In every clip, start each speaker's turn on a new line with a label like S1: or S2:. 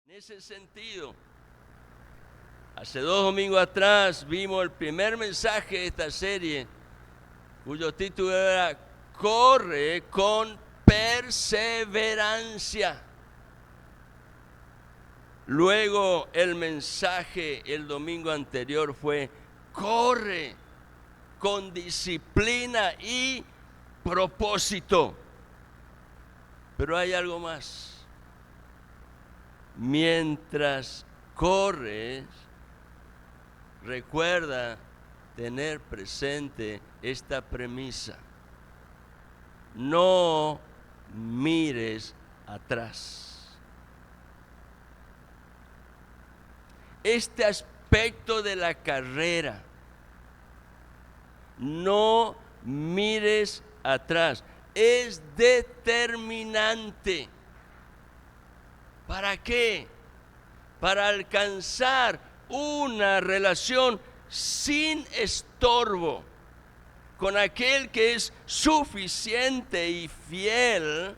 S1: En ese sentido, hace 2 domingos atrás vimos el primer mensaje de esta serie, cuyo título era Corre con perseverancia. Luego el mensaje el domingo anterior fue Corre con disciplina y propósito. Pero hay algo más. Mientras corres, recuerda tener presente esta premisa. No mires atrás. Este aspecto de la carrera, no mires atrás, es determinante. ¿Para qué? Para alcanzar una relación sin estorbo con aquel que es suficiente y fiel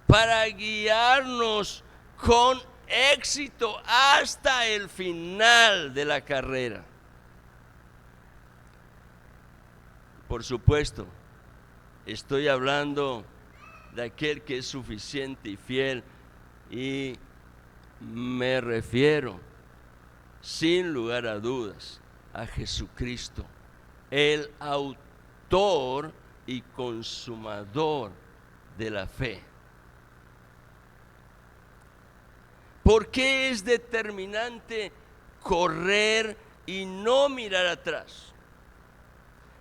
S1: para guiarnos con éxito hasta el final de la carrera. Por supuesto, estoy hablando de aquel que es suficiente y fiel, y me refiero, sin lugar a dudas, a Jesucristo, el autor y consumador de la fe. ¿Por qué es determinante correr y no mirar atrás?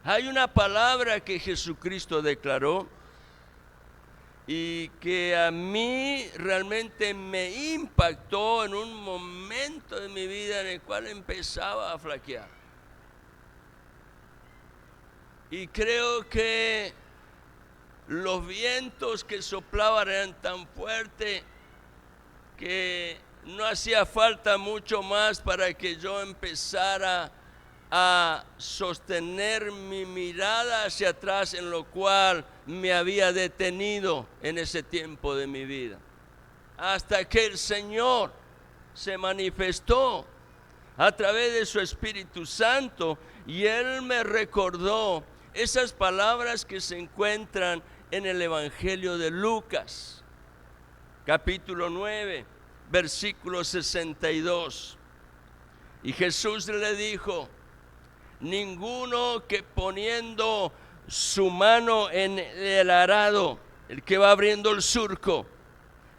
S1: Hay una palabra que Jesucristo declaró y que a mí realmente me impactó en un momento de mi vida en el cual empezaba a flaquear. Y creo que los vientos que soplaban eran tan fuertes que no hacía falta mucho más para que yo empezara a sostener mi mirada hacia atrás, en lo cual me había detenido en ese tiempo de mi vida, hasta que el Señor se manifestó a través de su Espíritu Santo y Él me recordó esas palabras que se encuentran en el Evangelio de Lucas, capítulo 9, versículo 62. Y Jesús le dijo: ninguno que poniendo su mano en el arado, el que va abriendo el surco,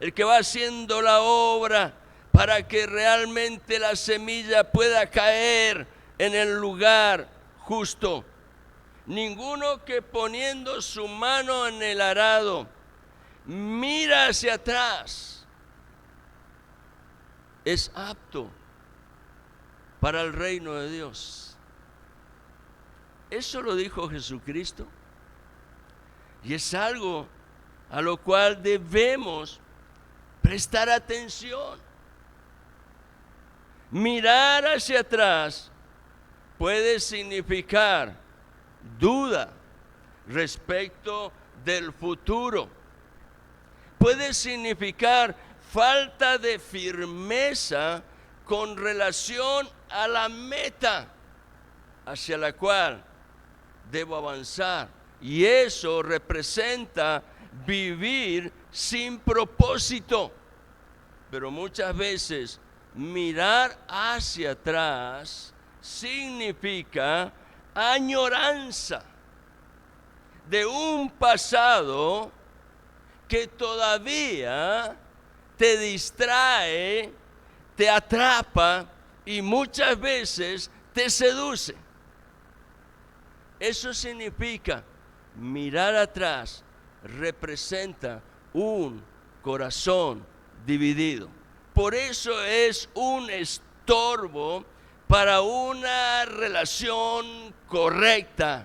S1: el que va haciendo la obra para que realmente la semilla pueda caer en el lugar justo, ninguno que poniendo su mano en el arado mira hacia atrás es apto para el reino de Dios. Eso lo dijo Jesucristo, y es algo a lo cual debemos prestar atención. Mirar hacia atrás puede significar duda respecto del futuro. Puede significar falta de firmeza con relación a la meta hacia la cual debo avanzar, y eso representa vivir sin propósito. Pero muchas veces mirar hacia atrás significa añoranza de un pasado que todavía te distrae, te atrapa y muchas veces te seduce. Eso significa mirar atrás, representa un corazón dividido. Por eso es un estorbo para una relación correcta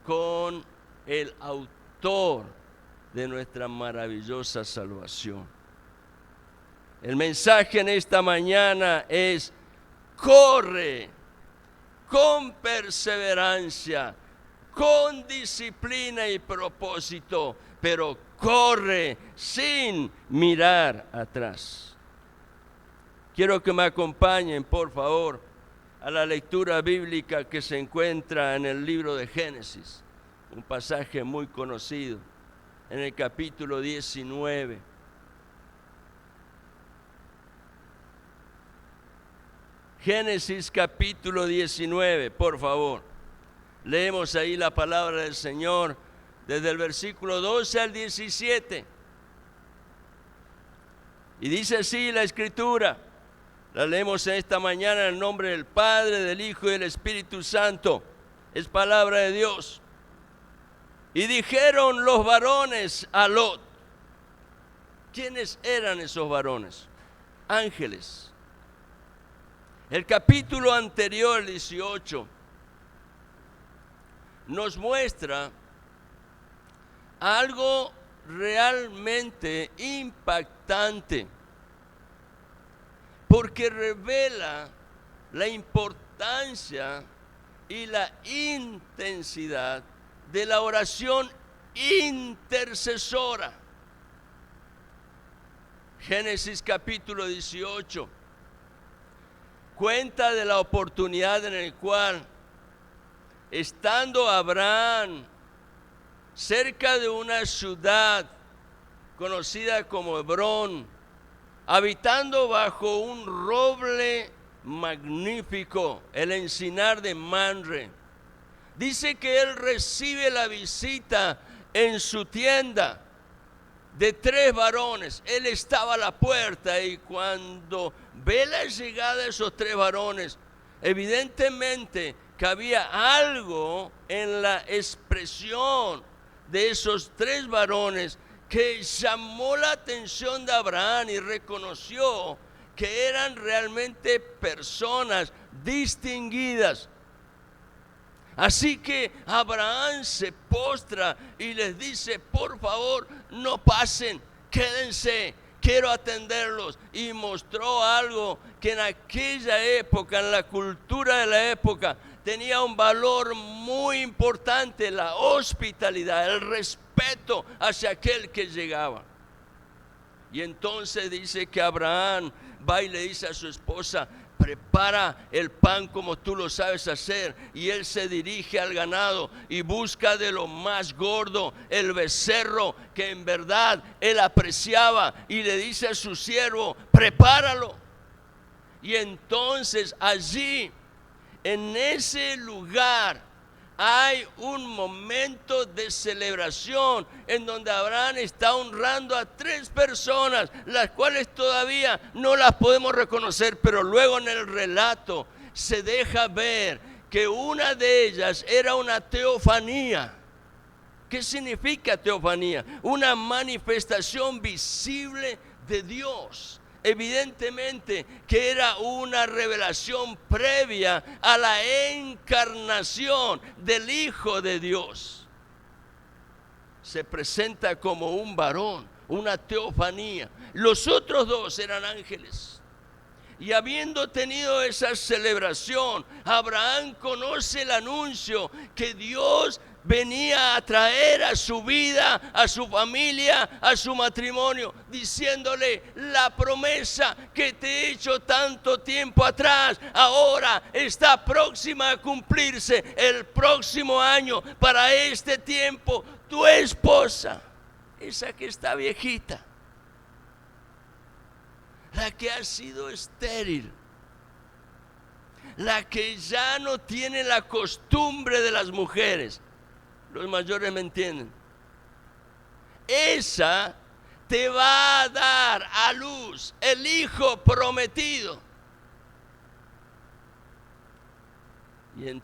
S1: con el autor de nuestra maravillosa salvación. El mensaje en esta mañana es: corre con perseverancia, con disciplina y propósito, pero corre sin mirar atrás. Quiero que me acompañen, por favor, a la lectura bíblica que se encuentra en el libro de Génesis, un pasaje muy conocido, en el capítulo 19. Génesis capítulo 19, por favor. Leemos ahí la palabra del Señor desde el versículo 12 al 17. Y dice así la Escritura. La leemos en esta mañana en el nombre del Padre, del Hijo y del Espíritu Santo. Es palabra de Dios. Y dijeron los varones a Lot. ¿Quiénes eran esos varones? Ángeles. El capítulo anterior, 18, nos muestra algo realmente impactante, porque revela la importancia y la intensidad de la oración intercesora. Génesis capítulo 18 cuenta de la oportunidad en la cual, estando Abraham cerca de una ciudad conocida como Hebrón, habitando bajo un roble magnífico, el encinar de Mamre, dice que él recibe la visita en su tienda de 3 varones. Él estaba a la puerta y cuando ve la llegada de esos 3 varones, evidentemente que había algo en la expresión de esos 3 varones que llamó la atención de Abraham y reconoció que eran realmente personas distinguidas. Así que Abraham se postra y les dice: por favor, no pasen, quédense, quiero atenderlos. Y mostró algo que en aquella época, en la cultura de la época, tenía un valor muy importante: la hospitalidad, el respeto hacia aquel que llegaba. Y entonces dice que Abraham va y le dice a su esposa: prepara el pan como tú lo sabes hacer. Y él se dirige al ganado y busca de lo más gordo, el becerro que en verdad él apreciaba, y le dice a su siervo: prepáralo. Y entonces allí, en ese lugar, hay un momento de celebración en donde Abraham está honrando a 3 personas, las cuales todavía no las podemos reconocer, pero luego en el relato se deja ver que una de ellas era una teofanía. ¿Qué significa teofanía? Una manifestación visible de Dios. Evidentemente que era una revelación previa a la encarnación del Hijo de Dios. Se presenta como un varón, una teofanía. Los otros 2 eran ángeles. Y habiendo tenido esa celebración, Abraham conoce el anuncio que Dios venía a traer a su vida, a su familia, a su matrimonio, diciéndole: la promesa que te he hecho tanto tiempo atrás, ahora está próxima a cumplirse. El próximo año, para este tiempo, tu esposa, esa que está viejita, la que ha sido estéril, la que ya no tiene la costumbre de las mujeres, los mayores me entienden, esa te va a dar a luz el hijo prometido. Y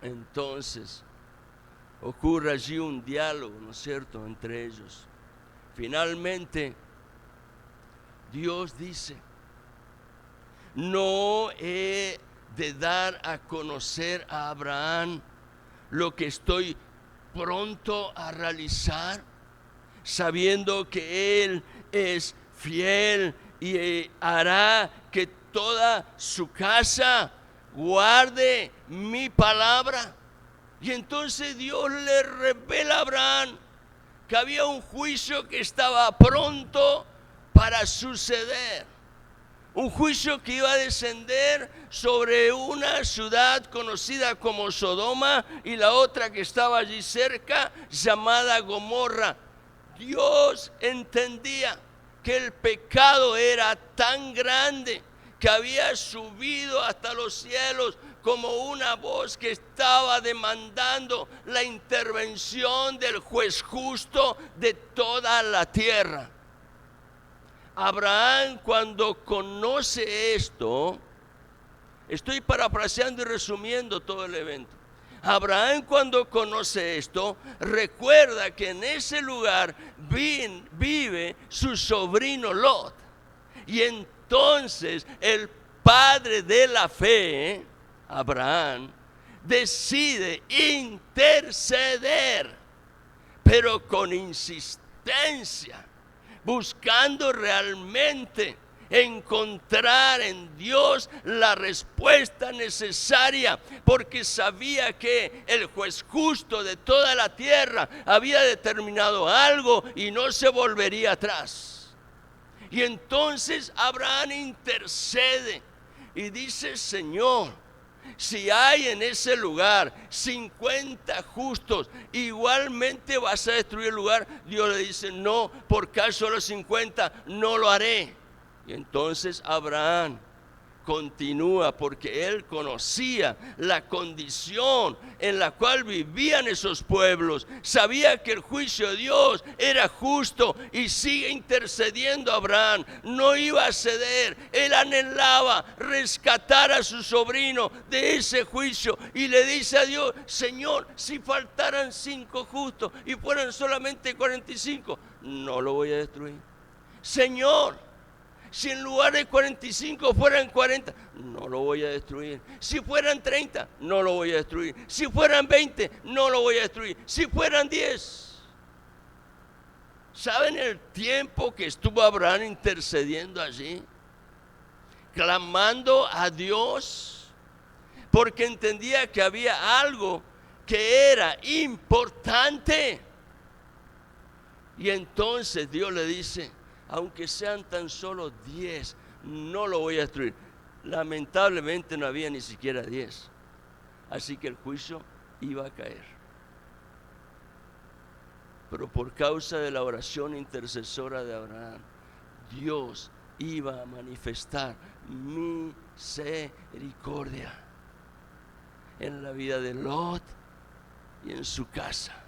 S1: entonces ocurre allí un diálogo, ¿no es cierto?, entre ellos. Finalmente Dios dice: no he de dar a conocer a Abraham lo que estoy pronto a realizar, sabiendo que él es fiel y hará que toda su casa guarde mi palabra. Y entonces Dios le revela a Abraham que había un juicio que estaba pronto para suceder. Un juicio que iba a descender sobre una ciudad conocida como Sodoma y la otra que estaba allí cerca, llamada Gomorra. Dios entendía que el pecado era tan grande que había subido hasta los cielos como una voz que estaba demandando la intervención del juez justo de toda la tierra. Abraham, cuando conoce esto, estoy parafraseando y resumiendo todo el evento. Abraham, cuando conoce esto, recuerda que en ese lugar vive su sobrino Lot. Y entonces el padre de la fe, Abraham, decide interceder, pero con insistencia, buscando realmente encontrar en Dios la respuesta necesaria, porque sabía que el juez justo de toda la tierra había determinado algo y no se volvería atrás. Y entonces Abraham intercede y dice: Señor, si hay en ese lugar 50 justos, igualmente vas a destruir el lugar. Dios le dice: no, por caso de los 50 no lo haré. Y entonces Abraham continúa, porque él conocía la condición en la cual vivían esos pueblos, sabía que el juicio de Dios era justo, y sigue intercediendo. Abraham no iba a ceder. Él anhelaba rescatar a su sobrino de ese juicio, y le dice a Dios: Señor, si faltaran 5 justos y fueran solamente 45, no lo voy a destruir. Señor, si en lugar de 45 fueran 40, no lo voy a destruir. Si fueran 30, no lo voy a destruir. Si fueran 20, no lo voy a destruir. Si fueran 10. ¿Saben el tiempo que estuvo Abraham intercediendo allí? Clamando a Dios, porque entendía que había algo que era importante. Y entonces Dios le dice: aunque sean tan solo 10, no lo voy a destruir. Lamentablemente no había ni siquiera 10. Así que el juicio iba a caer. Pero por causa de la oración intercesora de Abraham, Dios iba a manifestar misericordia en la vida de Lot y en su casa.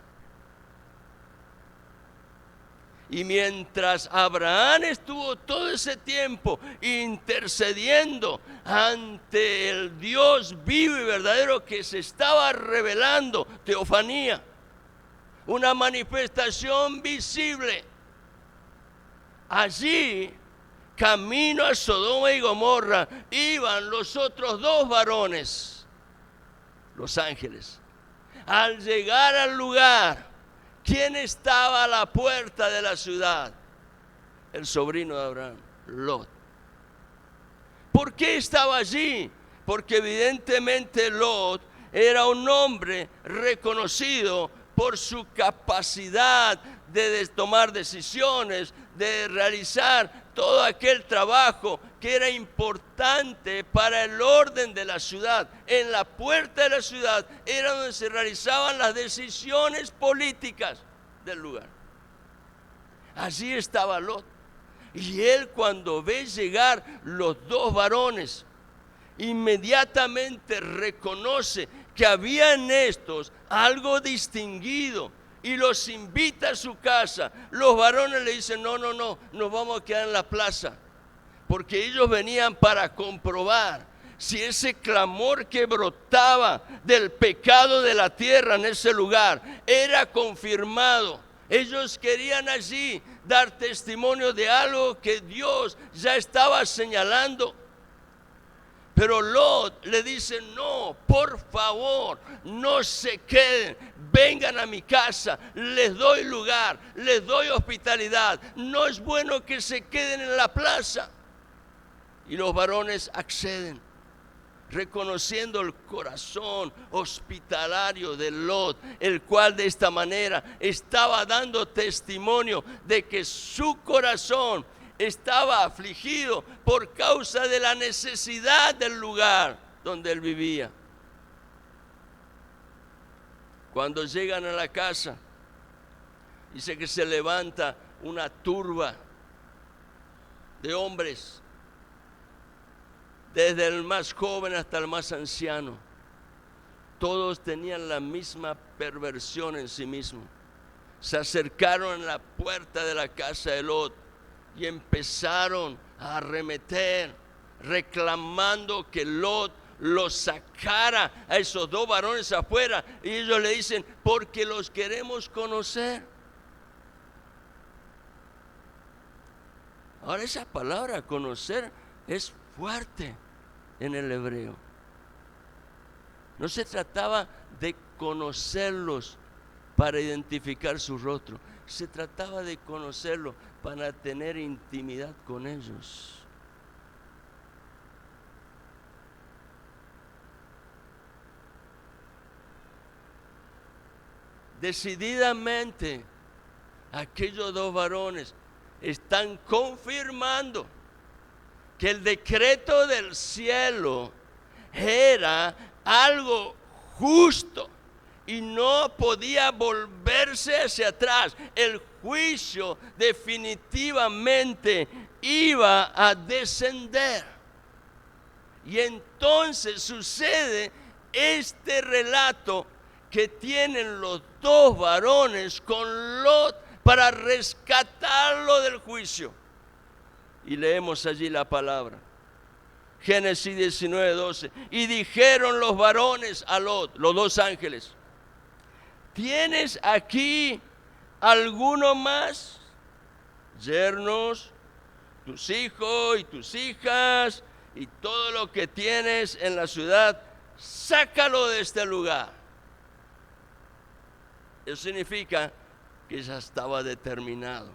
S1: Y mientras Abraham estuvo todo ese tiempo intercediendo ante el Dios vivo y verdadero que se estaba revelando, teofanía, una manifestación visible, allí, camino a Sodoma y Gomorra, iban los otros 2 varones, los ángeles. Al llegar al lugar, ¿quién estaba a la puerta de la ciudad? El sobrino de Abraham, Lot. ¿Por qué estaba allí? Porque evidentemente Lot era un hombre reconocido por su capacidad de tomar decisiones, de realizar todo aquel trabajo que era importante para el orden de la ciudad. En la puerta de la ciudad era donde se realizaban las decisiones políticas del lugar. Allí estaba Lot. Y él, cuando ve llegar los 2 varones, inmediatamente reconoce que había en estos algo distinguido y los invita a su casa. Los varones le dicen: no, nos vamos a quedar en la plaza, porque ellos venían para comprobar si ese clamor que brotaba del pecado de la tierra en ese lugar era confirmado. Ellos querían allí dar testimonio de algo que Dios ya estaba señalando. Pero Lot le dice: no, por favor, no se queden, vengan a mi casa, les doy lugar, les doy hospitalidad, no es bueno que se queden en la plaza. Y los varones acceden. reconociendo el corazón hospitalario de Lot, el cual de esta manera estaba dando testimonio de que su corazón estaba afligido por causa de la necesidad del lugar donde él vivía. Cuando llegan a la casa, dice que se levanta una turba de hombres, desde el más joven hasta el más anciano. Todos tenían la misma perversión en sí mismos. Se acercaron a la puerta de la casa de Lot y empezaron a arremeter, reclamando que Lot los sacara a esos dos varones afuera. Y ellos le dicen: porque los queremos conocer. Ahora, esa palabra conocer es fuerte en el hebreo. No se trataba de conocerlos para identificar su rostro, se trataba de conocerlos para tener intimidad con ellos. Decididamente, aquellos dos varones están confirmando que el decreto del cielo era algo justo y no podía volverse hacia atrás. El juicio definitivamente iba a descender. Y entonces sucede este relato que tienen los dos varones con Lot para rescatarlo del juicio. Y leemos allí la palabra. Génesis 19:12. Y dijeron los varones a Lot, los dos ángeles: ¿tienes aquí alguno más? Yernos, tus hijos y tus hijas y todo lo que tienes en la ciudad, sácalo de este lugar. Eso significa que ya estaba determinado.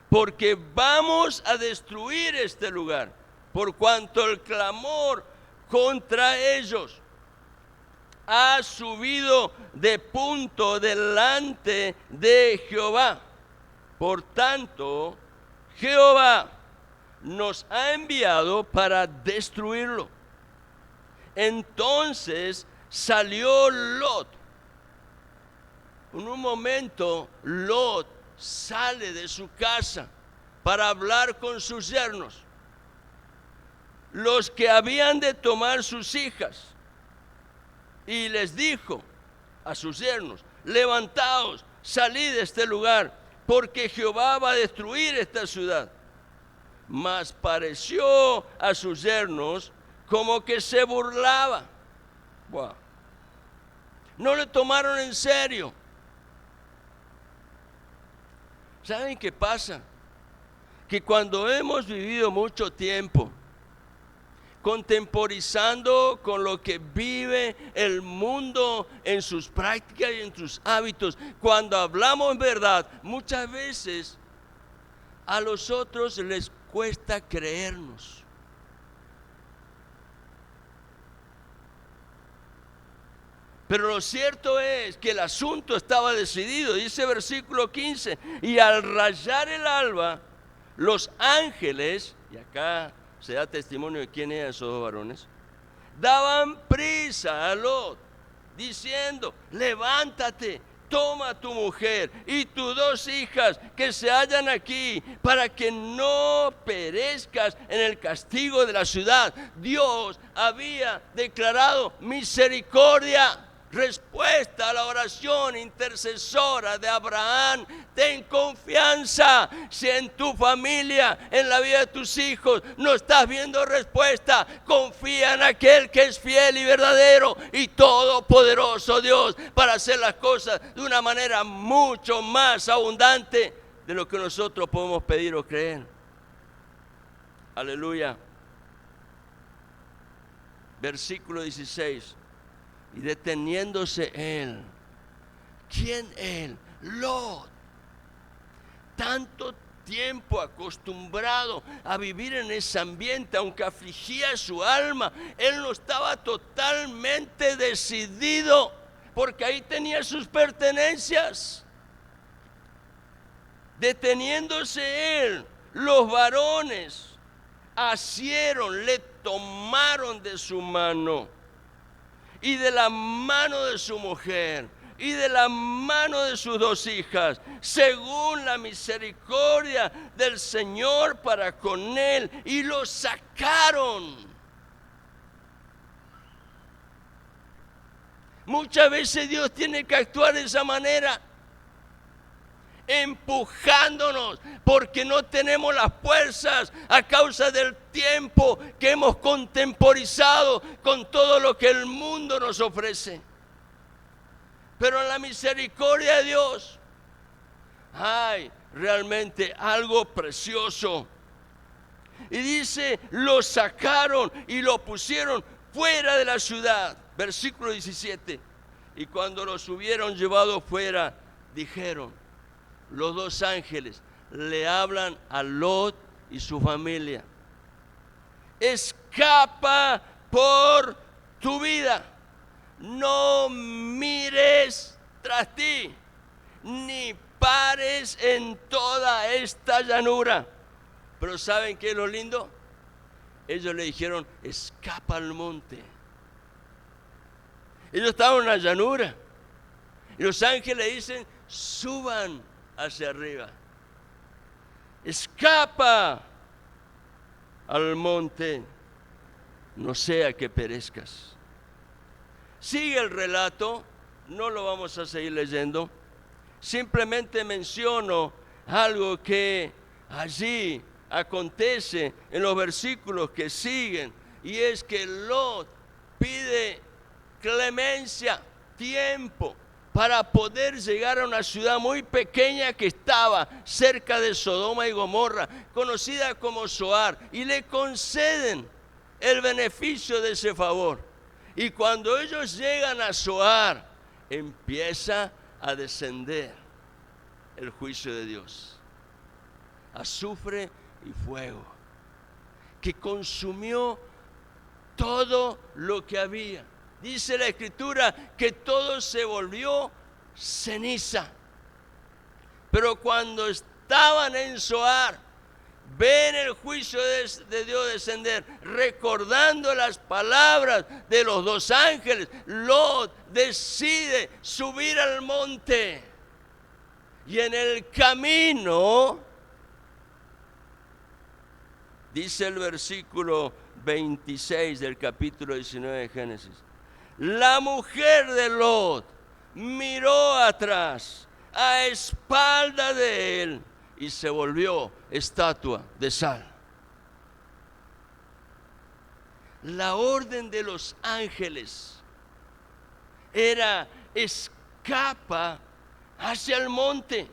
S1: Porque vamos a destruir este lugar, por cuanto el clamor contra ellos ha subido de punto delante de Jehová. Por tanto, Jehová nos ha enviado para destruirlo. Entonces salió Lot. En un momento, Lot sale de su casa para hablar con sus yernos, los que habían de tomar sus hijas, y les dijo a sus yernos: levantaos, salid de este lugar, porque Jehová va a destruir esta ciudad. Mas pareció a sus yernos como que se burlaba. Wow. No le tomaron en serio. ¿Saben qué pasa? Que cuando hemos vivido mucho tiempo contemporizando con lo que vive el mundo en sus prácticas y en sus hábitos, cuando hablamos en verdad, muchas veces a los otros les cuesta creernos. Pero lo cierto es que el asunto estaba decidido. Dice versículo 15: y al rayar el alba, los ángeles, y acá se da testimonio de quién eran esos dos varones, daban prisa a Lot, diciendo: levántate, toma a tu mujer y tus dos hijas que se hallan aquí, para que no perezcas en el castigo de la ciudad. Dios había declarado misericordia. Respuesta a la oración intercesora de Abraham. Ten confianza. Si en tu familia, en la vida de tus hijos, no estás viendo respuesta, confía en aquel que es fiel y verdadero y todopoderoso Dios, para hacer las cosas de una manera mucho más abundante de lo que nosotros podemos pedir o creer. Aleluya. Versículo 16. Y deteniéndose él. ¿Quién él? Lot. Tanto tiempo acostumbrado a vivir en ese ambiente, aunque afligía su alma, él no estaba totalmente decidido, porque ahí tenía sus pertenencias. Deteniéndose él, los varones asieron, le tomaron de su mano y de la mano de su mujer y de la mano de sus 2 hijas, según la misericordia del Señor para con él, y lo sacaron. Muchas veces Dios tiene que actuar de esa manera, empujándonos, porque no tenemos las fuerzas a causa del tiempo que hemos contemporizado con todo lo que el mundo nos ofrece. Pero en la misericordia de Dios hay realmente algo precioso. Y dice, lo sacaron y lo pusieron fuera de la ciudad. Versículo 17. Y cuando los hubieron llevado fuera, dijeron, los 2 ángeles le hablan a Lot y su familia: escapa por tu vida, no mires tras ti, ni pares en toda esta llanura. Pero ¿saben qué es lo lindo? Ellos le dijeron, escapa al monte. Ellos estaban en la llanura y los ángeles dicen, suban hacia arriba, escapa al monte, no sea que perezcas. Sigue el relato, no lo vamos a seguir leyendo, simplemente menciono algo que allí acontece en los versículos que siguen, y es que Lot pide clemencia, tiempo, para poder llegar a una ciudad muy pequeña que estaba cerca de Sodoma y Gomorra, conocida como Zoar, y le conceden el beneficio de ese favor. Y cuando ellos llegan a Zoar, empieza a descender el juicio de Dios, azufre y fuego, que consumió todo lo que había. Dice la Escritura que todo se volvió ceniza. Pero cuando estaban en Zoar, ven el juicio de Dios descender, recordando las palabras de los 2 ángeles. Lot decide subir al monte, y en el camino, dice el versículo 26 del capítulo 19 de Génesis, la mujer de Lot miró atrás, a espalda de él, y se volvió estatua de sal. La orden de los ángeles era: escapa hacia el monte.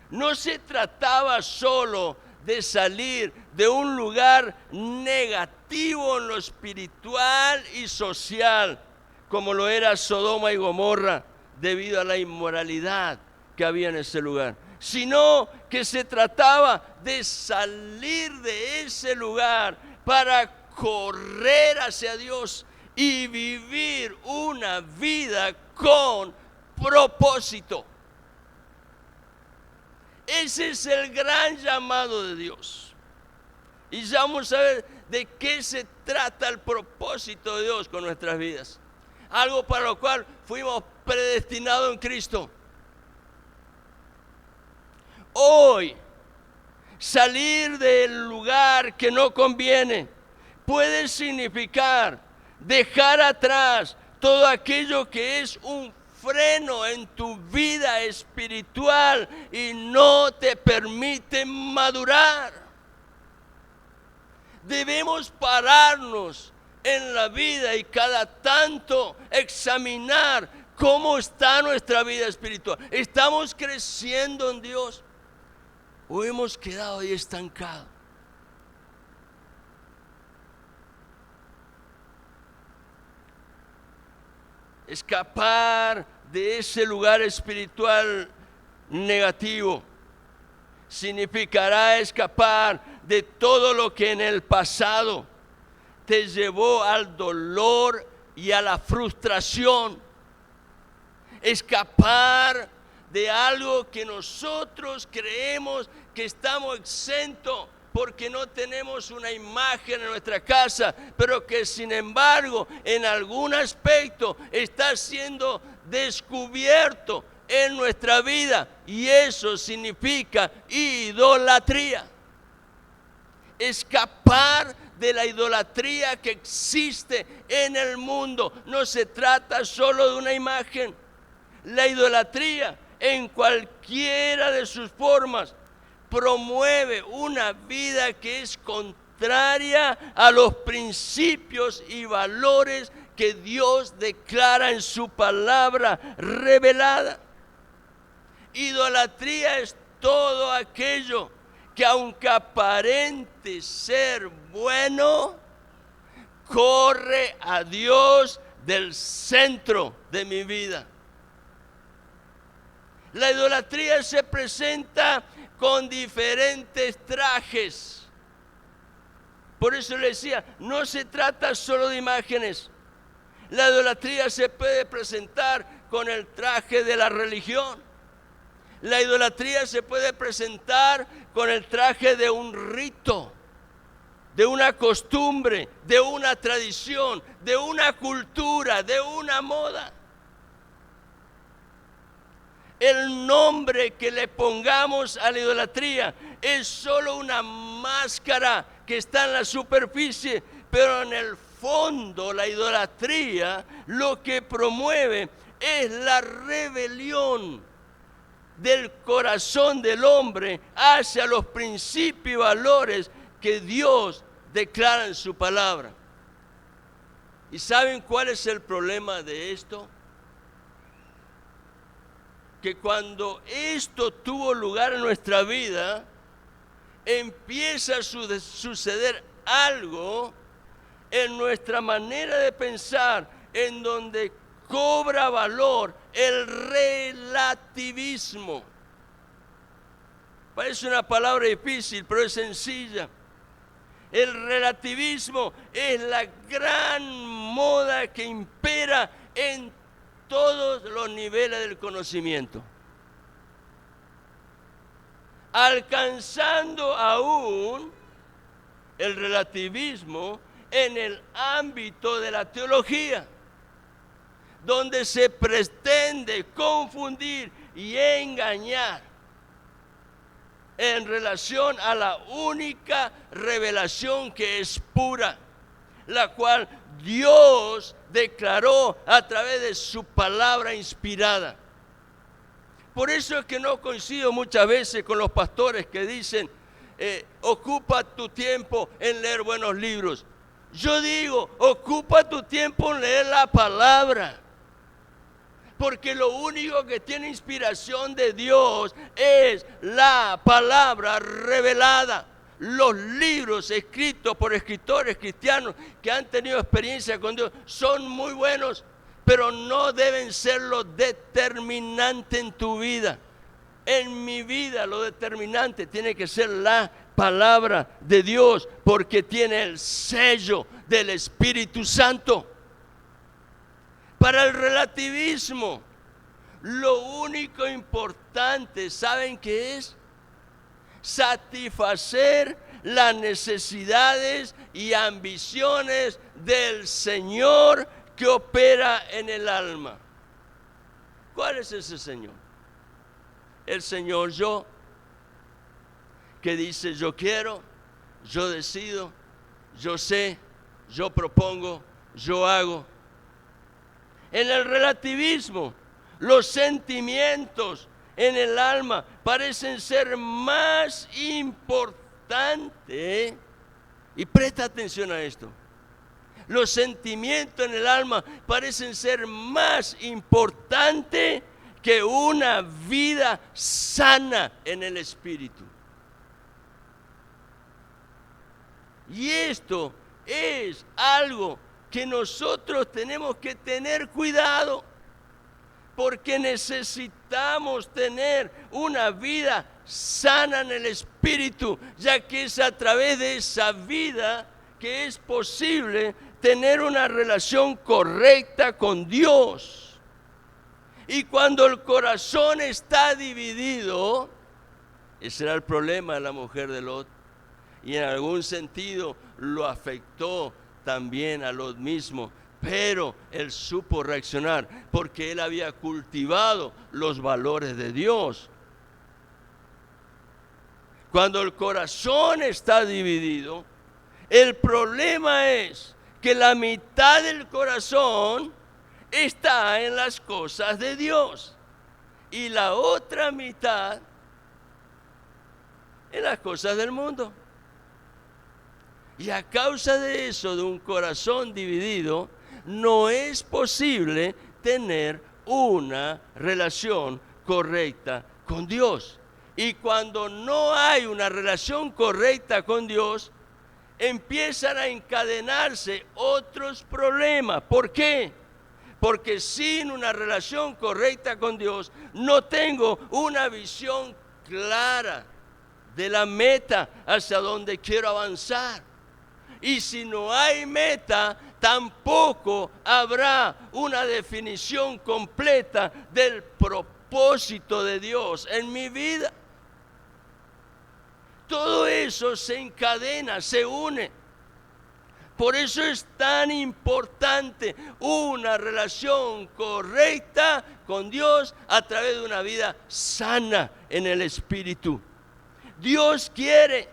S1: No se trataba solo de salir de un lugar negativo en lo espiritual y social, como lo era Sodoma y Gomorra, debido a la inmoralidad que había en ese lugar, sino que se trataba de salir de ese lugar para correr hacia Dios y vivir una vida con propósito. Ese es el gran llamado de Dios. Y ya vamos a ver de qué se trata el propósito de Dios con nuestras vidas. Algo para lo cual fuimos predestinados en Cristo. Hoy, salir del lugar que no conviene puede significar dejar atrás todo aquello que es un freno en tu vida espiritual y no te permite madurar. Debemos pararnos en la vida y cada tanto examinar cómo está nuestra vida espiritual. ¿Estamos creciendo en Dios o hemos quedado ahí estancados? Escapar de ese lugar espiritual negativo significará escapar de todo lo que en el pasado te llevó al dolor y a la frustración. Escapar de algo que nosotros creemos que estamos exentos porque no tenemos una imagen en nuestra casa, pero que sin embargo en algún aspecto está siendo descubierto en nuestra vida, y eso significa idolatría. Escapar de la idolatría que existe en el mundo. No se trata solo de una imagen. La idolatría, en cualquiera de sus formas, promueve una vida que es contraria a los principios y valores que Dios declara en su palabra revelada. Idolatría es todo aquello que, aunque aparente ser bueno, corre a Dios del centro de mi vida. La idolatría se presenta con diferentes trajes. Por eso le decía, no se trata solo de imágenes. La idolatría se puede presentar con el traje de la religión. La idolatría se puede presentar con el traje de un rito, de una costumbre, de una tradición, de una cultura, de una moda. El nombre que le pongamos a la idolatría es solo una máscara que está en la superficie, pero en el fondo la idolatría lo que promueve es la rebelión del corazón del hombre hacia los principios y valores que Dios declara en su palabra. ¿Y saben cuál es el problema de esto? Que cuando esto tuvo lugar en nuestra vida, empieza a suceder algo en nuestra manera de pensar, en donde cobra valor el relativismo. Parece una palabra difícil, pero es sencilla. El relativismo es la gran moda que impera en todos los niveles del conocimiento, alcanzando aún el relativismo en el ámbito de la teología, donde se pretende confundir y engañar en relación a la única revelación que es pura, la cual Dios declaró a través de su palabra inspirada. Por eso es que no coincido muchas veces con los pastores que dicen, ocupa tu tiempo en leer buenos libros. Yo digo, ocupa tu tiempo en leer la palabra. Porque lo único que tiene inspiración de Dios es la palabra revelada. Los libros escritos por escritores cristianos que han tenido experiencia con Dios son muy buenos, pero no deben ser lo determinante en tu vida. En mi vida lo determinante tiene que ser la palabra de Dios, porque tiene el sello del Espíritu Santo. Para el relativismo, lo único importante, ¿saben qué es? Satisfacer las necesidades y ambiciones del Señor que opera en el alma. ¿Cuál es ese Señor? El Señor yo, que dice yo quiero, yo decido, yo sé, yo propongo, yo hago. En el relativismo, los sentimientos en el alma parecen ser más importantes, y presta atención a esto, los sentimientos en el alma parecen ser más importantes que una vida sana en el espíritu. Y esto es algo que nosotros tenemos que tener cuidado, porque necesitamos tener una vida sana en el espíritu, ya que es a través de esa vida que es posible tener una relación correcta con Dios. Y cuando el corazón está dividido, ese era el problema de la mujer de Lot, y en algún sentido lo afectó también a Lot mismo, pero él supo reaccionar porque él había cultivado los valores de Dios. Cuando el corazón está dividido, el problema es que la mitad del corazón está en las cosas de Dios y la otra mitad en las cosas del mundo. Y a causa de eso, de un corazón dividido, no es posible tener una relación correcta con Dios. Y cuando no hay una relación correcta con Dios, empiezan a encadenarse otros problemas. ¿Por qué? Porque sin una relación correcta con Dios, no tengo una visión clara de la meta hacia donde quiero avanzar. Y si no hay meta, tampoco habrá una definición completa del propósito de Dios en mi vida. Todo eso se encadena, se une. Por eso es tan importante una relación correcta con Dios a través de una vida sana en el Espíritu. Dios quiere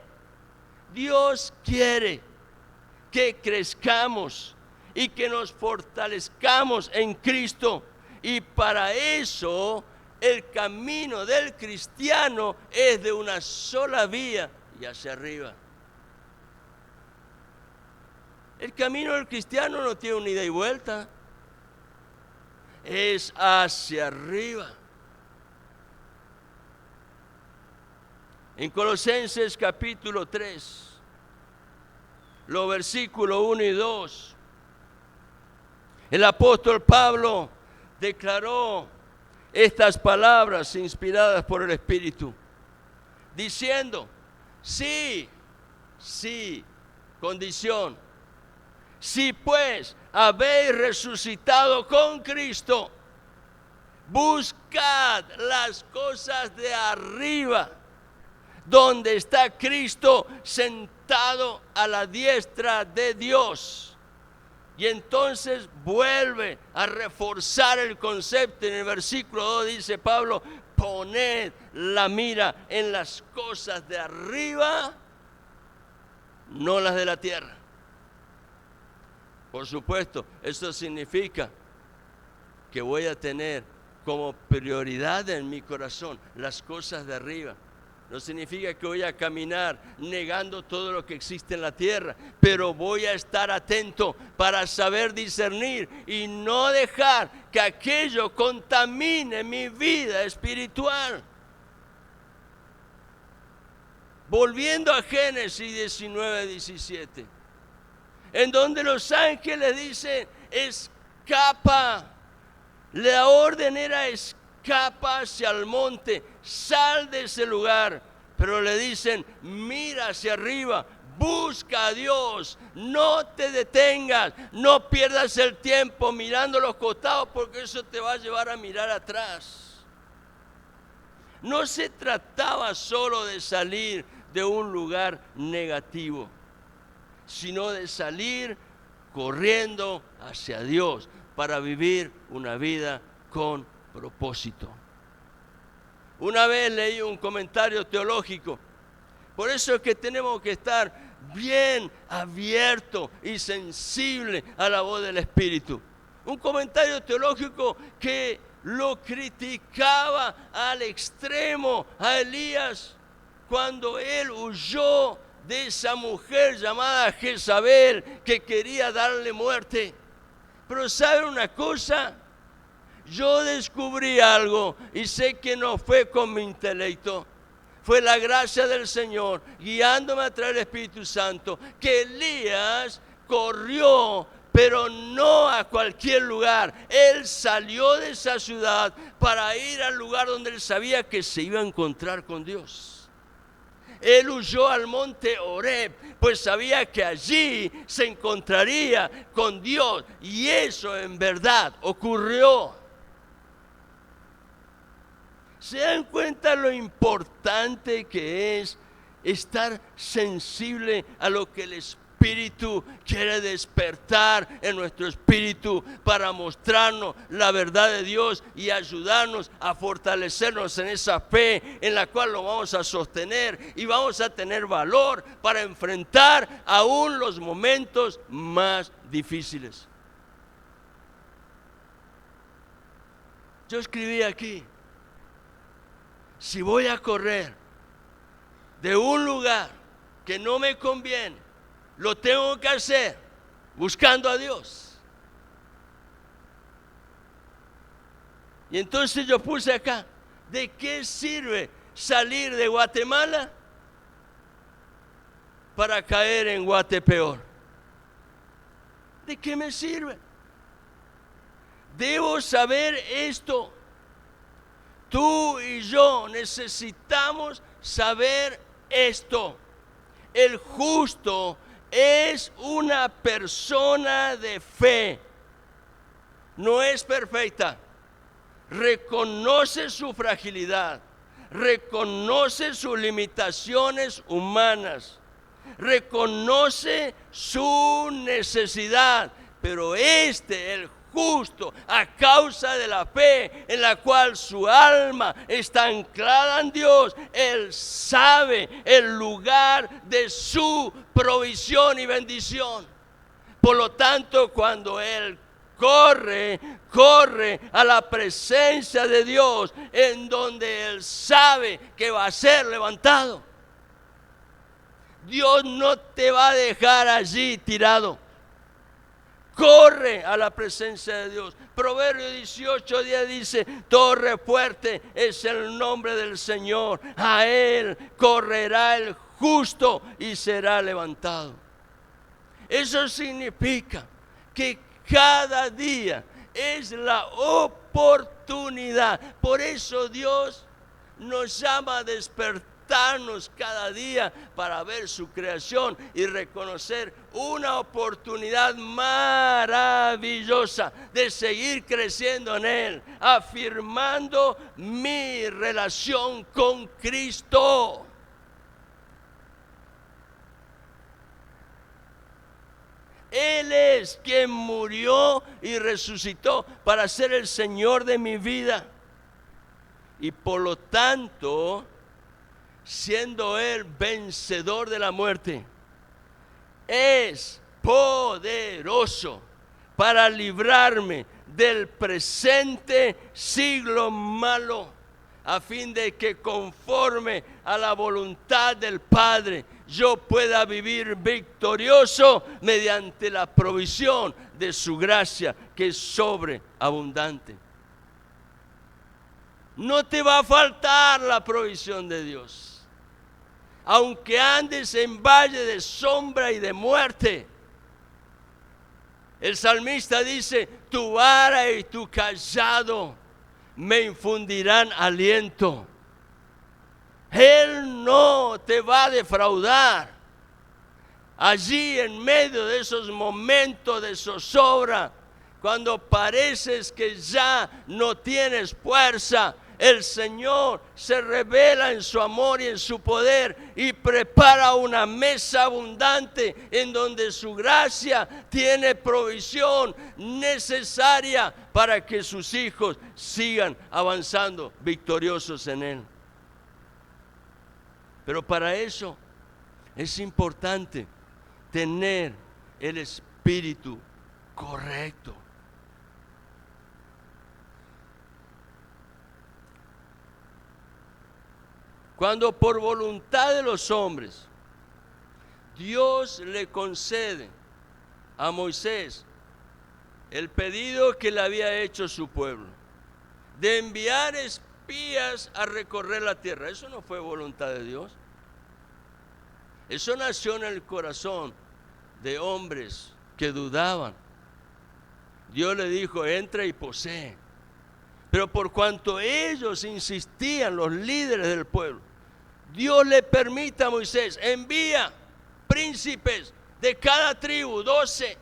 S1: que crezcamos y que nos fortalezcamos en Cristo. Y para eso el camino del cristiano es de una sola vía y hacia arriba. El camino del cristiano no tiene una ida y vuelta, es hacia arriba. En Colosenses capítulo 3, los versículos 1 y 2, el apóstol Pablo declaró estas palabras inspiradas por el Espíritu, diciendo: sí, condición, si pues habéis resucitado con Cristo, buscad las cosas de arriba, donde está Cristo sentado a la diestra de Dios. Y entonces vuelve a reforzar el concepto. En el versículo 2 dice Pablo: poned la mira en las cosas de arriba, no las de la tierra. Por supuesto, eso significa que voy a tener como prioridad en mi corazón las cosas de arriba. No significa que voy a caminar negando todo lo que existe en la tierra, pero voy a estar atento para saber discernir y no dejar que aquello contamine mi vida espiritual. Volviendo a Génesis 19:17, en donde los ángeles dicen: escapa. La orden era: escapa hacia el monte, sal de ese lugar. Pero le dicen: mira hacia arriba, busca a Dios, no te detengas, no pierdas el tiempo mirando los costados, porque eso te va a llevar a mirar atrás. No se trataba solo de salir de un lugar negativo, sino de salir corriendo hacia Dios para vivir una vida con propósito. Una vez leí un comentario teológico. Por eso es que tenemos que estar bien abiertos y sensibles a la voz del Espíritu. Un comentario teológico que lo criticaba al extremo a Elías cuando él huyó de esa mujer llamada Jezabel que quería darle muerte. Pero ¿saben una cosa? Yo descubrí algo y sé que no fue con mi intelecto. Fue la gracia del Señor guiándome a través del Espíritu Santo, que Elías corrió pero no a cualquier lugar. Él salió de esa ciudad para ir al lugar donde él sabía que se iba a encontrar con Dios. Él huyó al monte Horeb, pues sabía que allí se encontraría con Dios. Y eso en verdad ocurrió. ¿Se dan cuenta lo importante que es estar sensible a lo que el Espíritu quiere despertar en nuestro espíritu para mostrarnos la verdad de Dios y ayudarnos a fortalecernos en esa fe en la cual lo vamos a sostener y vamos a tener valor para enfrentar aún los momentos más difíciles? Yo escribí aquí: si voy a correr de un lugar que no me conviene, lo tengo que hacer buscando a Dios. Y entonces yo puse acá: ¿de qué sirve salir de Guatemala para caer en Guatepeor? ¿De qué me sirve? Debo saber esto. Tú y yo necesitamos saber esto. El justo es una persona de fe. No es perfecta. Reconoce su fragilidad. Reconoce sus limitaciones humanas. Reconoce su necesidad. Pero el justo, a causa de la fe en la cual su alma está anclada en Dios, él sabe el lugar de su provisión y bendición. Por lo tanto, cuando él corre a la presencia de Dios, en donde él sabe que va a ser levantado. Dios no te va a dejar allí tirado. Corre a la presencia de Dios. Proverbio 18:10 dice: torre fuerte es el nombre del Señor. A él correrá el justo y será levantado. Eso significa que cada día es la oportunidad. Por eso Dios nos llama a despertarnos cada día para ver su creación y reconocer una oportunidad maravillosa de seguir creciendo en Él, afirmando mi relación con Cristo. Él es quien murió y resucitó para ser el Señor de mi vida. Y por lo tanto, siendo Él vencedor de la muerte, es poderoso para librarme del presente siglo malo, a fin de que conforme a la voluntad del Padre yo pueda vivir victorioso mediante la provisión de su gracia, que es sobreabundante. No te va a faltar la provisión de Dios. Aunque andes en valle de sombra y de muerte, el salmista dice: tu vara y tu cayado me infundirán aliento. Él no te va a defraudar. Allí en medio de esos momentos de zozobra, cuando pareces que ya no tienes fuerza, el Señor se revela en su amor y en su poder y prepara una mesa abundante en donde su gracia tiene provisión necesaria para que sus hijos sigan avanzando victoriosos en Él. Pero para eso es importante tener el espíritu correcto. Cuando por voluntad de los hombres Dios le concede a Moisés el pedido que le había hecho su pueblo de enviar espías a recorrer la tierra, eso no fue voluntad de Dios. Eso nació en el corazón de hombres que dudaban Dios le dijo, entra y posee. Pero por cuanto ellos insistían, los líderes del pueblo, Dios le permite a Moisés, envía príncipes de cada tribu, 12.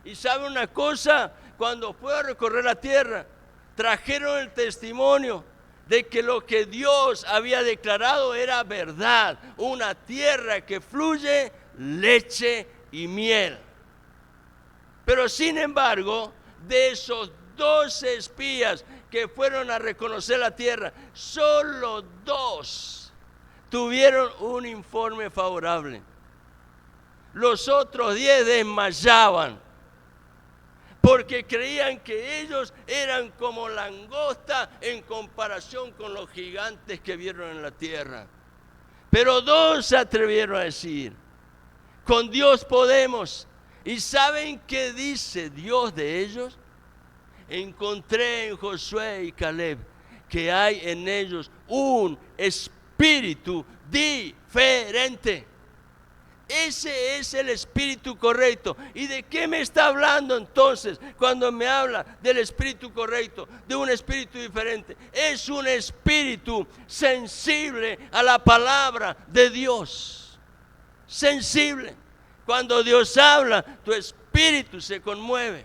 S1: Y sabe una cosa, cuando fue a recorrer la tierra, trajeron el testimonio de que lo que Dios había declarado era verdad, una tierra que fluye leche y miel. Pero sin embargo, de esos 12 espías que fueron a reconocer la tierra, solo 2 tuvieron un informe favorable. Los otros 10 desmayaban porque creían que ellos eran como langosta en comparación con los gigantes que vieron en la tierra. Pero 2 se atrevieron a decir, con Dios podemos. ¿Y saben qué dice Dios de ellos? Encontré en Josué y Caleb que hay en ellos un espíritu diferente. Ese es el espíritu correcto. ¿Y de qué me está hablando entonces cuando me habla del espíritu correcto? De un espíritu diferente. Es un espíritu sensible a la palabra de Dios. Sensible. Cuando Dios habla, tu espíritu se conmueve.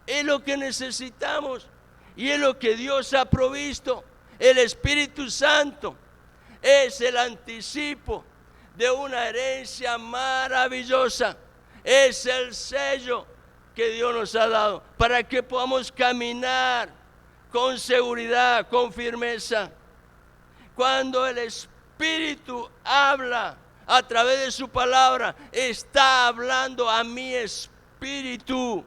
S1: Es lo que necesitamos y es lo que Dios ha provisto. El Espíritu Santo es el anticipo de una herencia maravillosa. Es el sello que Dios nos ha dado para que podamos caminar con seguridad, con firmeza. Cuando el Espíritu habla a través de su palabra, está hablando a mi espíritu.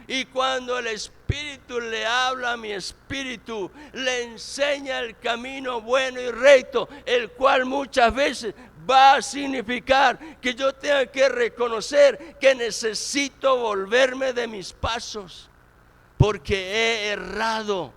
S1: Y cuando el Espíritu le habla a mi espíritu, le enseña el camino bueno y recto, el cual muchas veces va a significar que yo tenga que reconocer que necesito volverme de mis pasos, porque he errado.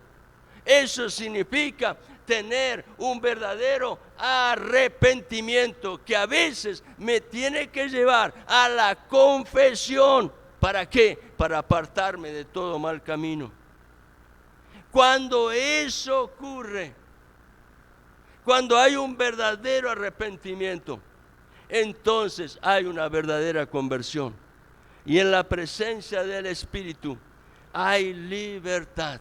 S1: Eso significa tener un verdadero arrepentimiento que a veces me tiene que llevar a la confesión. ¿Para qué? Para apartarme de todo mal camino. Cuando eso ocurre, cuando hay un verdadero arrepentimiento, entonces hay una verdadera conversión. Y en la presencia del Espíritu hay libertad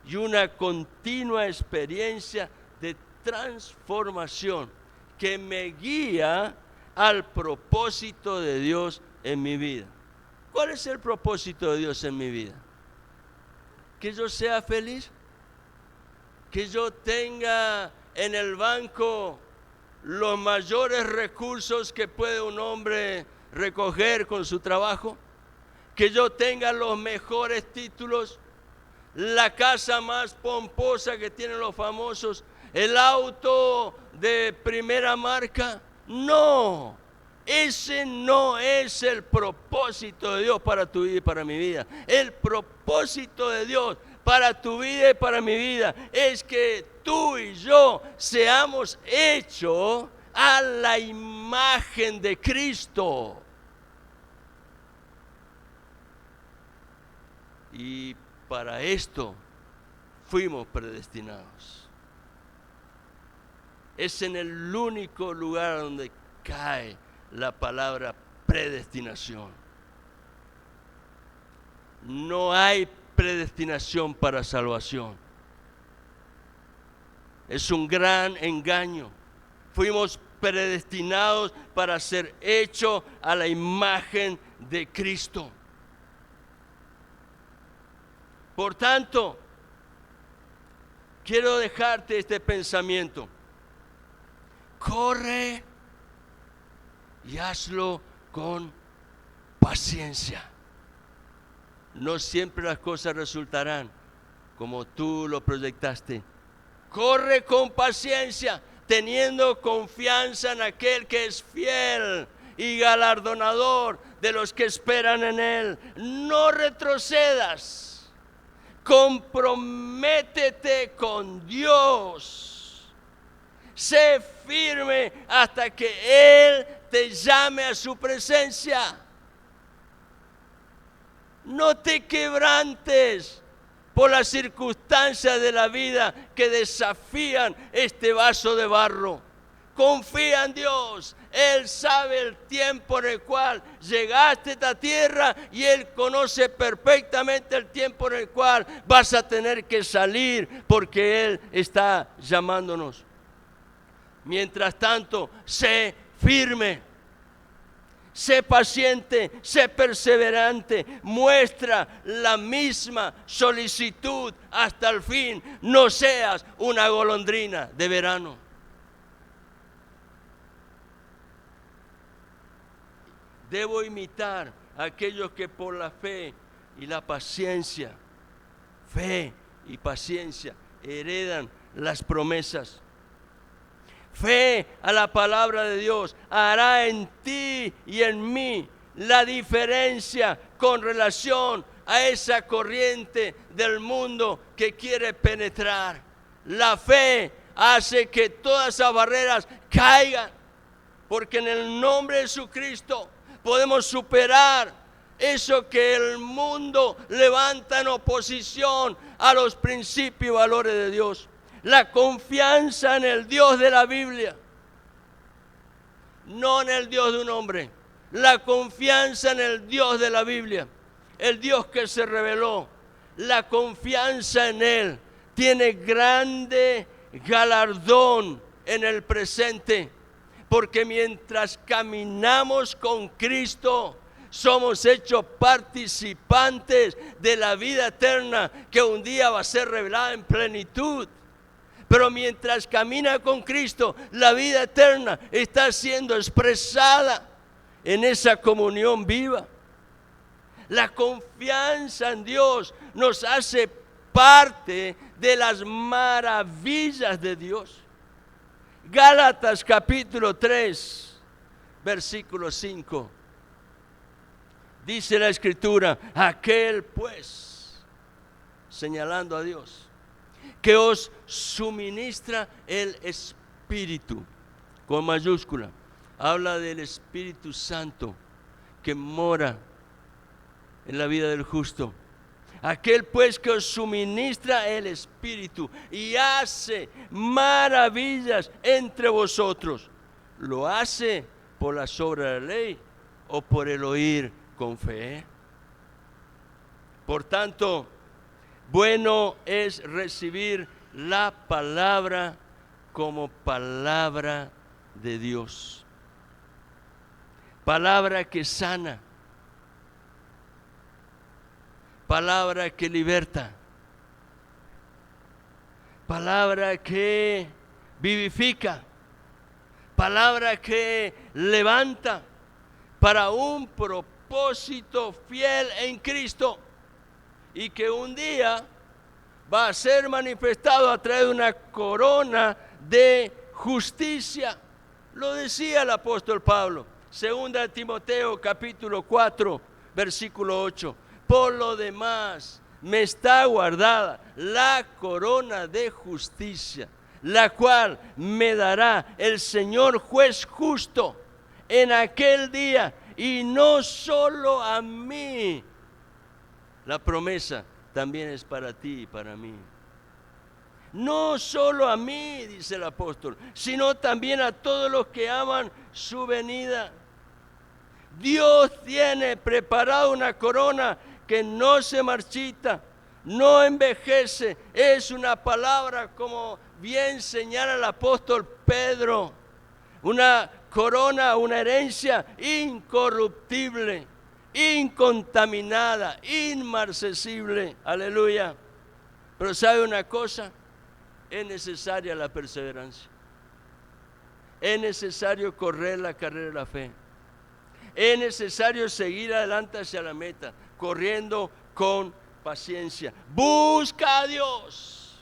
S1: y una continua experiencia de transformación que me guía al propósito de Dios en mi vida. ¿Cuál es el propósito de Dios en mi vida? Que yo sea feliz, que yo tenga en el banco los mayores recursos que puede un hombre recoger con su trabajo, que yo tenga los mejores títulos, la casa más pomposa que tienen los famosos, el auto de primera marca. No, ese no es el propósito de Dios para tu vida y para mi vida. El propósito de Dios para tu vida y para mi vida es que tú y yo seamos hechos a la imagen de Cristo. Y para esto fuimos predestinados. Es en el único lugar donde cae la palabra predestinación. No hay predestinación para salvación. Es un gran engaño. Fuimos predestinados para ser hechos a la imagen de Cristo. Por tanto, quiero dejarte este pensamiento. Corre y hazlo con paciencia. No siempre las cosas resultarán como tú lo proyectaste. Corre con paciencia, teniendo confianza en aquel que es fiel y galardonador de los que esperan en Él. No retrocedas. Comprométete con Dios. Sé firme hasta que Él te llame a su presencia. No te quebrantes por las circunstancias de la vida que desafían este vaso de barro. Confía en Dios. Él sabe el tiempo en el cual llegaste a esta tierra y Él conoce perfectamente el tiempo en el cual vas a tener que salir, porque Él está llamándonos. Mientras tanto, sé firme, sé paciente, sé perseverante, muestra la misma solicitud hasta el fin. No seas una golondrina de verano. Debo imitar a aquellos que por la fe y la paciencia, heredan las promesas. Fe a la palabra de Dios hará en ti y en mí la diferencia con relación a esa corriente del mundo que quiere penetrar. La fe hace que todas esas barreras caigan, porque en el nombre de Jesucristo podemos superar eso que el mundo levanta en oposición a los principios y valores de Dios. La confianza en el Dios de la Biblia, no en el Dios de un hombre. La confianza en el Dios de la Biblia, el Dios que se reveló. La confianza en Él tiene grande galardón en el presente, porque mientras caminamos con Cristo, somos hechos participantes de la vida eterna que un día va a ser revelada en plenitud. Pero mientras camina con Cristo, la vida eterna está siendo expresada en esa comunión viva. La confianza en Dios nos hace parte de las maravillas de Dios. Gálatas capítulo 3, versículo 5. Dice la Escritura: aquel pues, señalando a Dios, que os suministra el Espíritu, con mayúscula, habla del Espíritu Santo que mora en la vida del justo. Aquel pues que os suministra el Espíritu y hace maravillas entre vosotros, ¿lo hace por las obras de la ley o por el oír con fe? Por tanto, bueno es recibir la palabra como palabra de Dios. Palabra que sana. Palabra que liberta. Palabra que vivifica. Palabra que levanta para un propósito fiel en Cristo, y que un día va a ser manifestado a través de una corona de justicia. Lo decía el apóstol Pablo, 2 Timoteo capítulo 4, versículo 8. Por lo demás, me está guardada la corona de justicia, la cual me dará el Señor juez justo en aquel día, y no solo a mí. La promesa también es para ti y para mí. No solo a mí, dice el apóstol, sino también a todos los que aman su venida. Dios tiene preparado una corona que no se marchita, no envejece. Es una palabra, como bien señala el apóstol Pedro, una corona, una herencia incorruptible, incontaminada, inmarcesible. Aleluya. Pero ¿sabe una cosa? Es necesaria la perseverancia. Es necesario correr la carrera de la fe. Es necesario seguir adelante hacia la meta, corriendo con paciencia. Busca a Dios.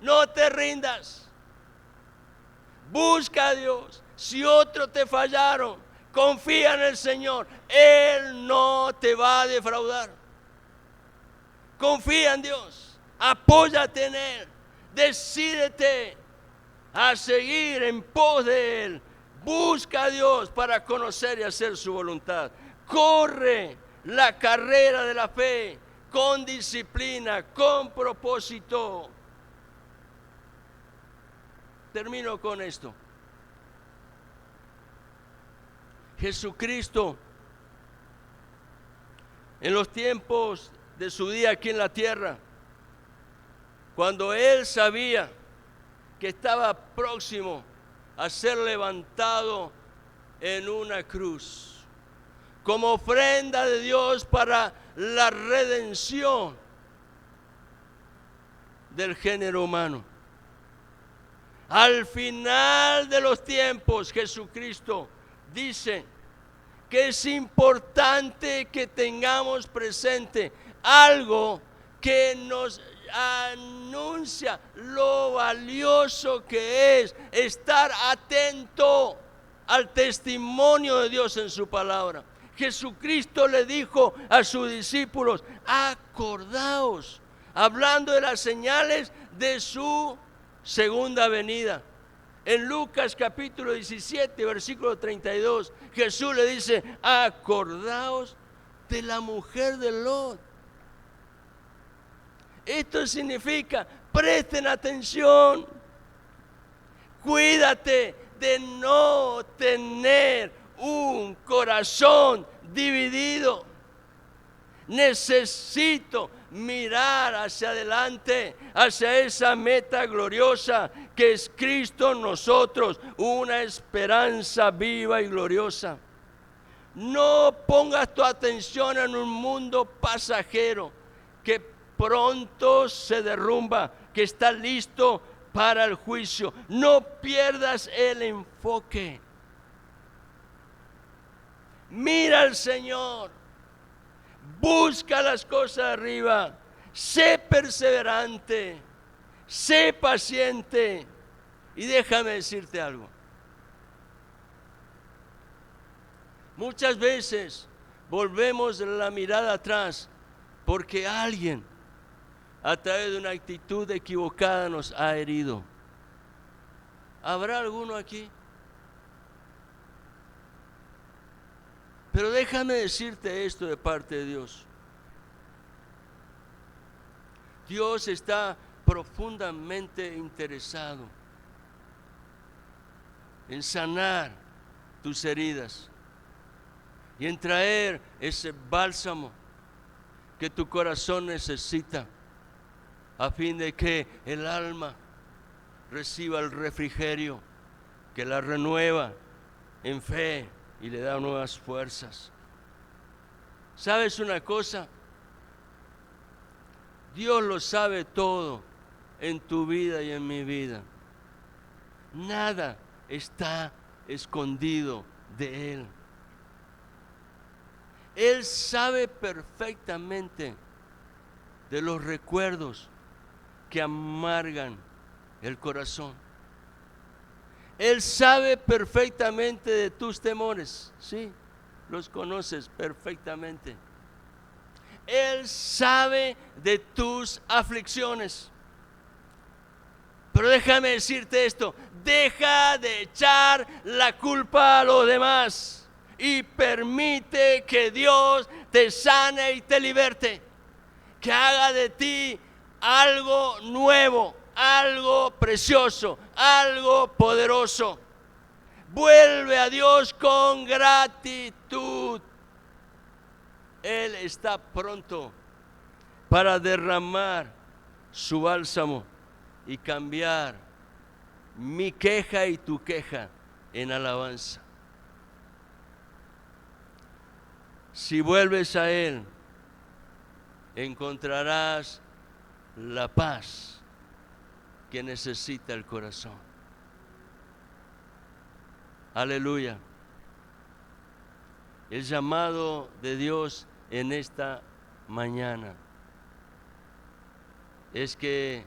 S1: No te rindas. Busca a Dios. Si otros te fallaron, confía en el Señor. Él no te va a defraudar. Confía en Dios. Apóyate en Él. Decídete a seguir en pos de Él. Busca a Dios para conocer y hacer su voluntad. Corre la carrera de la fe con disciplina, con propósito. Termino con esto. Jesucristo, en los tiempos de su día aquí en la tierra, cuando Él sabía que estaba próximo a ser levantado en una cruz, como ofrenda de Dios para la redención del género humano. Al final de los tiempos, Jesucristo dice que es importante que tengamos presente algo que nos anuncia lo valioso que es estar atento al testimonio de Dios en su palabra. Jesucristo le dijo a sus discípulos: acordaos, hablando de las señales de su segunda venida. En Lucas capítulo 17, versículo 32, Jesús le dice: acordaos de la mujer de Lot. Esto significa, presten atención, cuídate de no tener un corazón dividido. Necesito mirar hacia adelante, hacia esa meta gloriosa que es Cristo en nosotros, una esperanza viva y gloriosa. No pongas tu atención en un mundo pasajero que pronto se derrumba, que está listo para el juicio. No pierdas el enfoque. Mira al Señor. Busca las cosas de arriba. Sé perseverante. Sé paciente. Y déjame decirte algo. Muchas veces volvemos la mirada atrás porque alguien a través de una actitud equivocada nos ha herido. ¿Habrá alguno aquí? Pero déjame decirte esto de parte de Dios. Dios está profundamente interesado en sanar tus heridas y en traer ese bálsamo que tu corazón necesita, a fin de que el alma reciba el refrigerio que la renueva en fe y le da nuevas fuerzas. ¿Sabes una cosa? Dios lo sabe todo en tu vida y en mi vida. Nada está escondido de Él. Él sabe perfectamente de los recuerdos que amargan el corazón. Él sabe perfectamente de tus temores, sí, los conoces perfectamente. Él sabe de tus aflicciones. Pero déjame decirte esto: deja de echar la culpa a los demás y permite que Dios te sane y te liberte, que haga de ti algo nuevo, algo precioso, algo poderoso. Vuelve a Dios con gratitud. Él está pronto para derramar su bálsamo y cambiar mi queja y tu queja en alabanza. Si vuelves a Él, encontrarás la paz que necesita el corazón. Aleluya. El llamado de Dios en esta mañana es que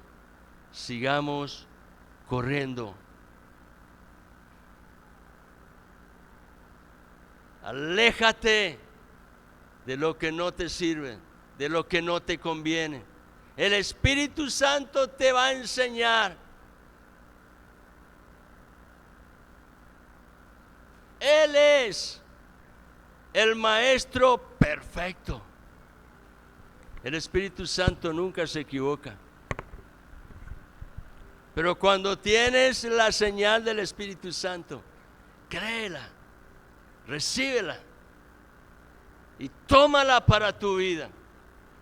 S1: sigamos corriendo. Aléjate de lo que no te sirve, de lo que no te conviene. El Espíritu Santo te va a enseñar. Él es el maestro perfecto. El Espíritu Santo nunca se equivoca. Pero cuando tienes la señal del Espíritu Santo, créela, recíbela y tómala para tu vida,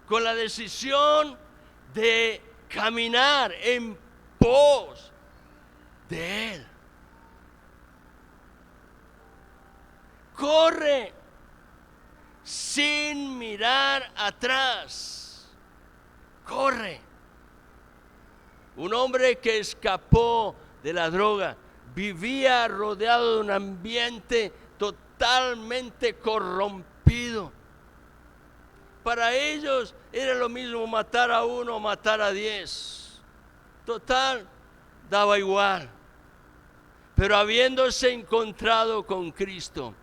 S1: con la decisión de caminar en pos de Él. Corre sin mirar atrás. Corre. Un hombre que escapó de la droga vivía rodeado de un ambiente totalmente corrompido. Para ellos era lo mismo matar a uno o matar a 10. Total, daba igual. Pero habiéndose encontrado con Cristo,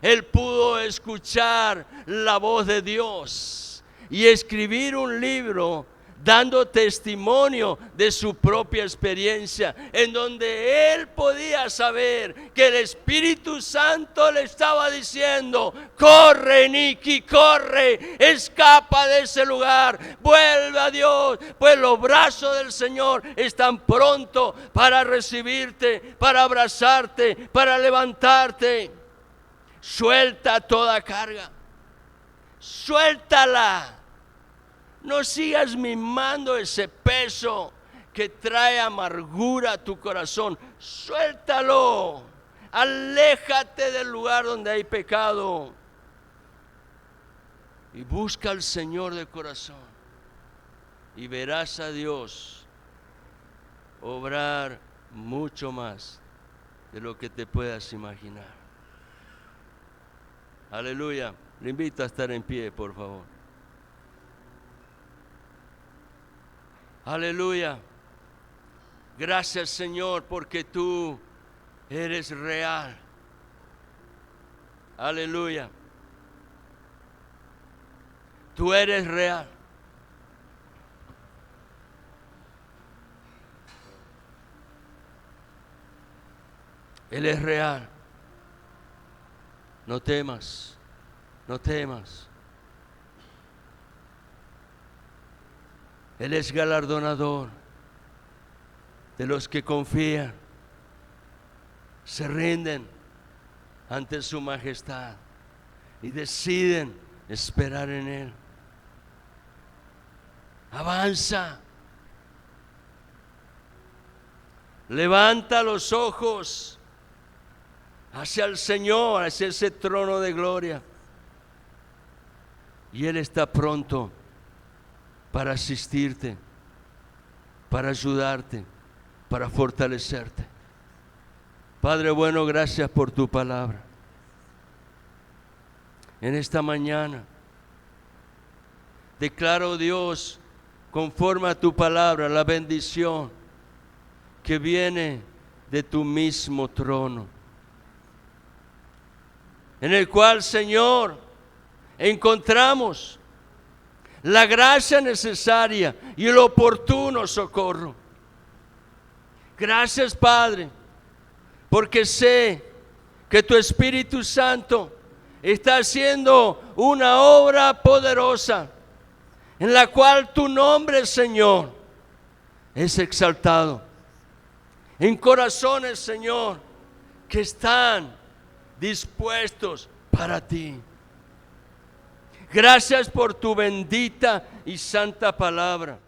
S1: él pudo escuchar la voz de Dios y escribir un libro dando testimonio de su propia experiencia, en donde él podía saber que el Espíritu Santo le estaba diciendo: corre, Nicky, corre, escapa de ese lugar, vuelve a Dios, pues los brazos del Señor están prontos para recibirte, para abrazarte, para levantarte. Suelta toda carga, suéltala. No sigas mimando ese peso que trae amargura a tu corazón. Suéltalo. Aléjate del lugar donde hay pecado y busca al Señor de corazón, y verás a Dios obrar mucho más de lo que te puedas imaginar. Aleluya. Le invito a estar en pie, por favor. Aleluya. Gracias, Señor, porque tú eres real. Aleluya. Tú eres real. Él es real. No temas, no temas. Él es galardonador de los que confían, se rinden ante su majestad y deciden esperar en Él. Avanza, levanta los ojos hacia el Señor, hacia ese trono de gloria, y Él está pronto para asistirte, para ayudarte, para fortalecerte. Padre bueno, gracias por tu palabra. En esta mañana declaro, Dios, conforme a tu palabra, la bendición que viene de tu mismo trono, en el cual, Señor, encontramos la gracia necesaria y el oportuno socorro. Gracias, Padre, porque sé que tu Espíritu Santo está haciendo una obra poderosa, en la cual tu nombre, Señor, es exaltado en corazones, Señor, que están dispuestos para ti. Gracias por tu bendita y santa palabra.